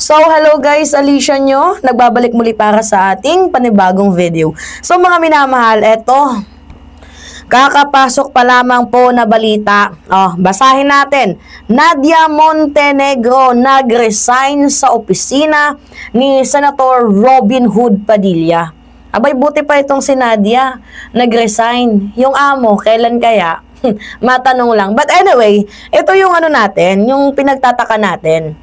So, hello guys, Alicia nyo. Nagbabalik muli para sa ating panibagong video. So, mga minamahal, eto. Kakapasok pa lamang po na balita. Basahin natin. Nadia Montenegro nag-resign sa opisina ni Senator Robin Hood Padilla. Abay, buti pa itong si Nadia. Nag-resign. Yung amo, kailan kaya? Matanong lang. But anyway, ito yung ano natin, yung pinagtataka natin.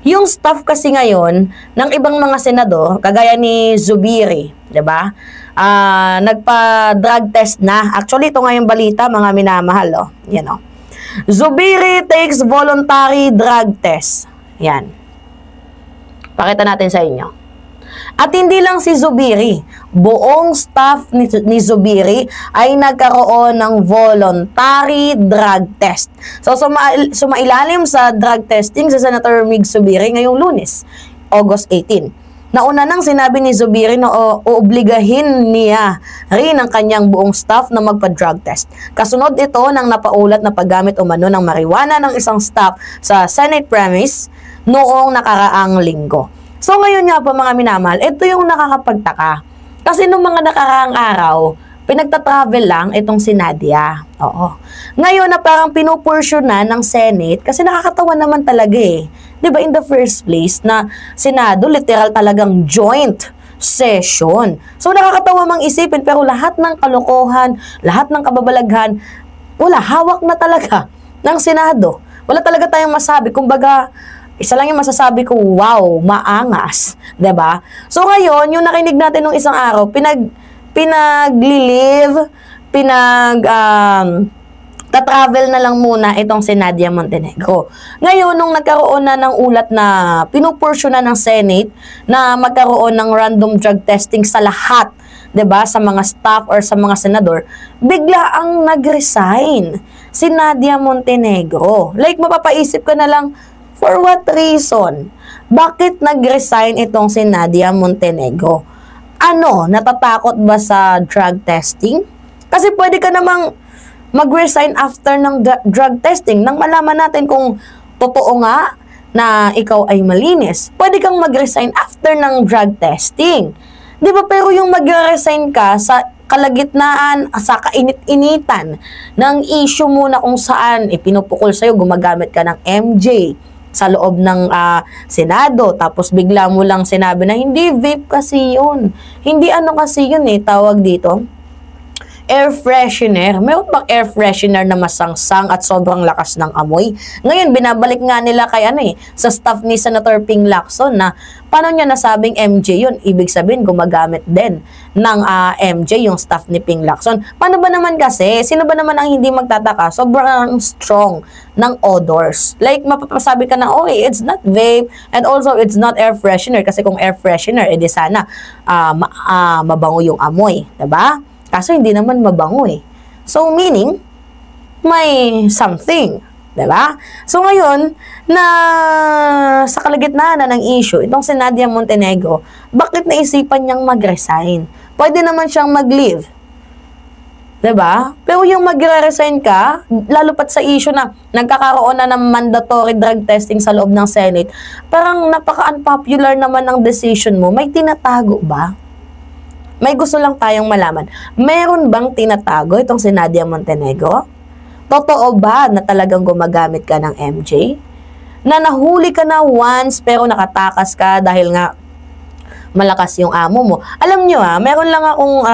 Yung staff kasi ngayon ng ibang mga senador, kagaya ni Zubiri, 'di ba? Nagpa-drug test na. Actually, ito nga yung balita, mga minamahal, Yan, Zubiri takes voluntary drug test. Yan. Pakita natin sa inyo. At hindi lang si Zubiri, buong staff ni Zubiri ay nagkaroon ng voluntary drug test. So, sumailalim sa drug testing si Senator Mig Zubiri ngayong Lunes, August 18. Nauna nang sinabi ni Zubiri na oobligahin niya rin ang kanyang buong staff na magpa-drug test. Kasunod ito ng napaulat na paggamit umano ng marijuana ng isang staff sa Senate premise noong nakaraang linggo. So ngayon nga po mga minamahal, ito yung nakakapagtaka. Kasi nung mga nakaraang araw, pinagta-travel lang itong si Nadia. Oo. Ngayon na parang pinupursue na ng Senate, kasi nakakatawa naman talaga eh. 'Di ba in the first place na Senado literal talagang joint session. So nakakatawa mang isipin, pero lahat ng kalokohan, lahat ng kababalaghan, wala, hawak na talaga ng Senado. Wala talaga tayong masabi. Kumbaga, isa lang yung masasabi ko, wow, maangas. 'Di ba? So ngayon, yung nakinig natin nung isang araw, tatravel na lang muna itong si Nadia Montenegro. Ngayon, nung nagkaroon na ng ulat na pinupursue na ng Senate na magkaroon ng random drug testing sa lahat, 'di ba, sa mga staff or sa mga senador, bigla ang nag-resign si Nadia Montenegro. Like, mapapaisip ka na lang, for what reason? Bakit nag-resign itong si Nadia Montenegro? Ano, natatakot ba sa drug testing? Kasi pwede ka namang mag-resign after ng drug testing nang malaman natin kung totoo nga na ikaw ay malinis. Pwede kang mag-resign after ng drug testing. Di ba? Pero yung mag-resign ka sa kalagitnaan, sa kainit-initan ng issue muna kung saan ipinupukol sa'yo, gumagamit ka ng MJ sa loob ng Senado, tapos bigla mo lang sinabi na hindi vape kasi yun. Hindi ano kasi yun tawag dito, air freshener. Mayroon bang air freshener na masangsang at sobrang lakas ng amoy? Ngayon, binabalik nga nila kay sa staff ni Senator Ping Lacson na paano niya nasabing MJ yun? Ibig sabihin, gumagamit din ng MJ yung staff ni Ping Lacson. Paano ba naman kasi? Sino ba naman ang hindi magtataka? Sobrang strong ng odors. Like, mapapasabi ka na, it's not vape and also it's not air freshener. Kasi kung air freshener, edi sana mabango yung amoy. Diba? Kaso hindi naman mabango So, meaning, may something. Diba? So, ngayon, na sa kalagitnaan na ng issue, itong si Nadia Montenegro, bakit naisipan niyang mag-resign? Pwede naman siyang mag-leave. Diba? Pero yung mag-resign ka, lalo pat sa issue na nagkakaroon na ng mandatory drug testing sa loob ng Senate, parang napaka-unpopular naman ang decision mo. May tinatago ba? May gusto lang tayong malaman. Meron bang tinatago itong si Nadia Montenegro? Totoo ba na talagang gumagamit ka ng MJ? Na nahuli ka na once pero nakatakas ka dahil nga malakas yung amo mo? Alam nyo meron lang akong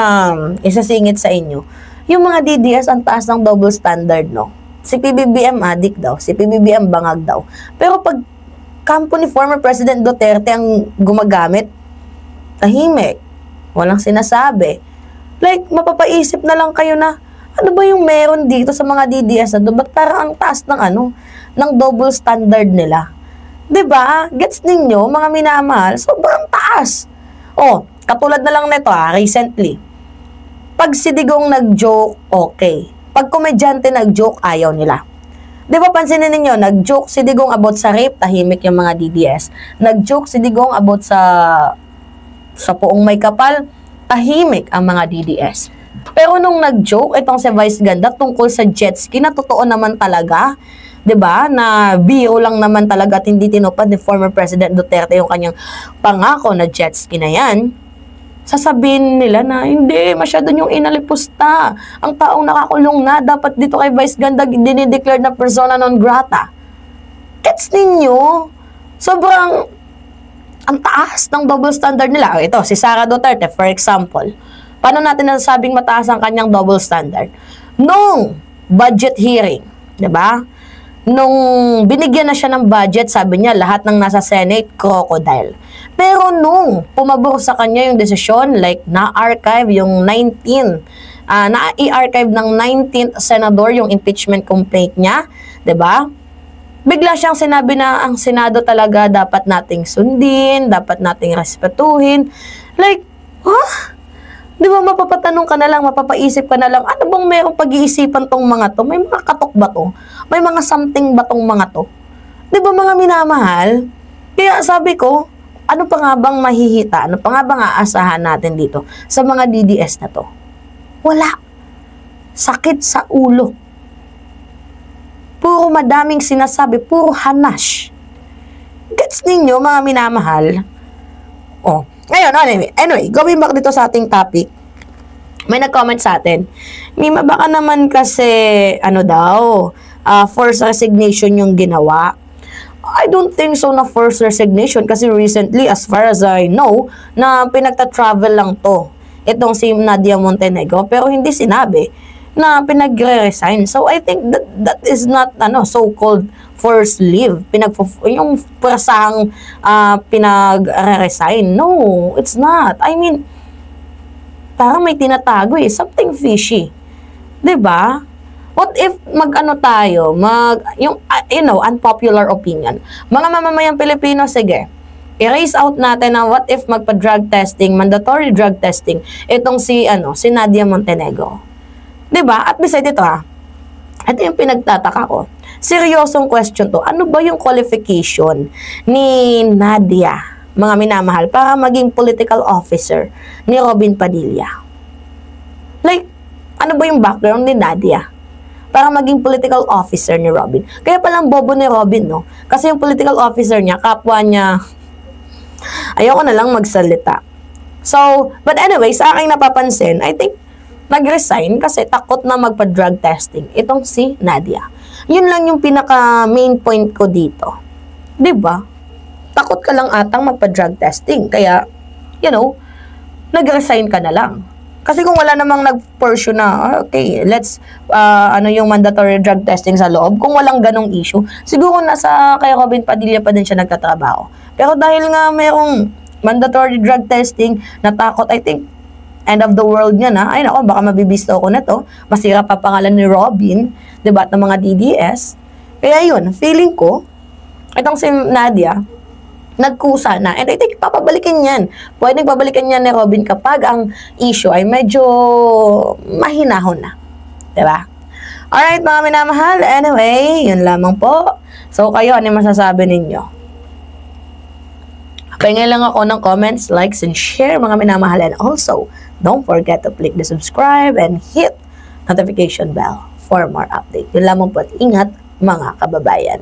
isasingit sa inyo. Yung mga DDS ang taas ng double standard, no? Si PBBM adik daw, si PBBM bangag daw. Pero pag kampo ni former President Duterte ang gumagamit, tahimik. Walang sinasabi. Like, mapapaisip na lang kayo na, ano ba yung meron dito sa mga DDS na doon? Ba't parang ang taas ng ng double standard nila? 'Di ba? Gets ninyo, mga minamahal? Sobrang taas. Katulad na lang nito recently. Pag si Digong nag-joke, okay. Pag komedyante nag-joke, ayaw nila. 'Di ba, pansinin ninyo, nag-joke si Digong about sa rape, tahimik yung mga DDS. Nag-joke si Digong about sa poong may kapal, tahimik ang mga DDS. Pero nung nag-joke itong si Vice Ganda tungkol sa jet ski, na totoo naman talaga, 'Di ba? Na biro lang naman talaga at hindi tinupad ni former President Duterte yung kanyang pangako na jet ski na yan. Sasabihin nila na hindi, masyado yung inalipusta. Ang taong nakakulong na, dapat dito kay Vice Ganda dinideclare na persona non grata. Gets ninyo? Sobrang ang taas ng double standard nila. Ito, si Sara Duterte, for example. Paano natin nasasabing mataas ang kanyang double standard? Nung budget hearing, 'di ba? Nung binigyan na siya ng budget, sabi niya, lahat ng nasa Senate, crocodile. Pero nung pumabor sa kanya yung desisyon, like na-archive yung na-i-archive ng 19th Senador yung impeachment complaint niya, 'di ba? Bigla siyang sinabi na ang Senado talaga dapat nating sundin, dapat nating respetuhin. Like, huh? Di ba mapapatanong ka na lang, mapapaisip ka na lang, ano bang merong pag-iisipan tong mga to? May mga katok ba to? May mga something ba tong mga to? Di ba mga minamahal? Kaya sabi ko, ano pa nga bang mahihita? Ano pa nga bang aasahan natin dito sa mga DDS na to? Wala. Sakit sa ulo. Puro madaming sinasabi, puro hanash. Gets ninyo, mga minamahal? Oh. Ngayon, anyway, going back dito sa ating topic, may nag-comment sa atin, Mima, baka naman kasi, forced resignation yung ginawa. I don't think so na forced resignation kasi recently, as far as I know, na pinagta-travel lang to. Itong si Nadia Montenegro, pero hindi sinabi na pinagre-resign. So, I think that is not, so-called forced leave. Yung prasang pinag-resign. No, it's not. I mean, parang may tinatago eh. Something fishy. 'Di ba? What if unpopular opinion. Mga mamamayang Pilipino, sige, i-raise out natin na what if magpa-drug testing, mandatory drug testing, itong si Nadia Montenegro. 'Di ba? At beside ito ito yung pinagtataka ko. Seryosong question to. Ano ba yung qualification ni Nadia, mga minamahal, para maging political officer ni Robin Padilla? Like, ano ba yung background ni Nadia para maging political officer ni Robin? Kaya palang bobo ni Robin, no? Kasi yung political officer niya, kapwa niya, ayoko na lang magsalita. So, but anyway, sa aking napapansin, I think, nag-resign kasi takot na magpa-drug testing. Itong si Nadia. Yun lang yung pinaka-main point ko dito. 'Di ba? Takot ka lang atang magpa-drug testing. Kaya, nag-resign ka na lang. Kasi kung wala namang nag-pursue na, okay, let's, yung mandatory drug testing sa loob, kung walang ganong issue, siguro nasa kay Robin Padilla pa din siya nagtatrabaho. Pero dahil nga mayroong mandatory drug testing, natakot, I think, end of the world niya na, ay nako, baka mabibisto ako na to, masira pa pangalan ni Robin, diba, ng mga DDS. Kaya yun, feeling ko, itong si Nadia, nagkusa na, and I think papabalikin yan. Pwedeng babalikan yan ni Robin kapag ang issue ay medyo mahinahon na. Diba? Alright, mga minamahal, anyway, yun lamang po. So, kayo, ano masasabi ninyo? Pahingay lang ako ng comments, likes, and share, mga minamahal. And also, don't forget to click the subscribe and hit notification bell for more update. Yun lamang po at ingat, mga kababayan.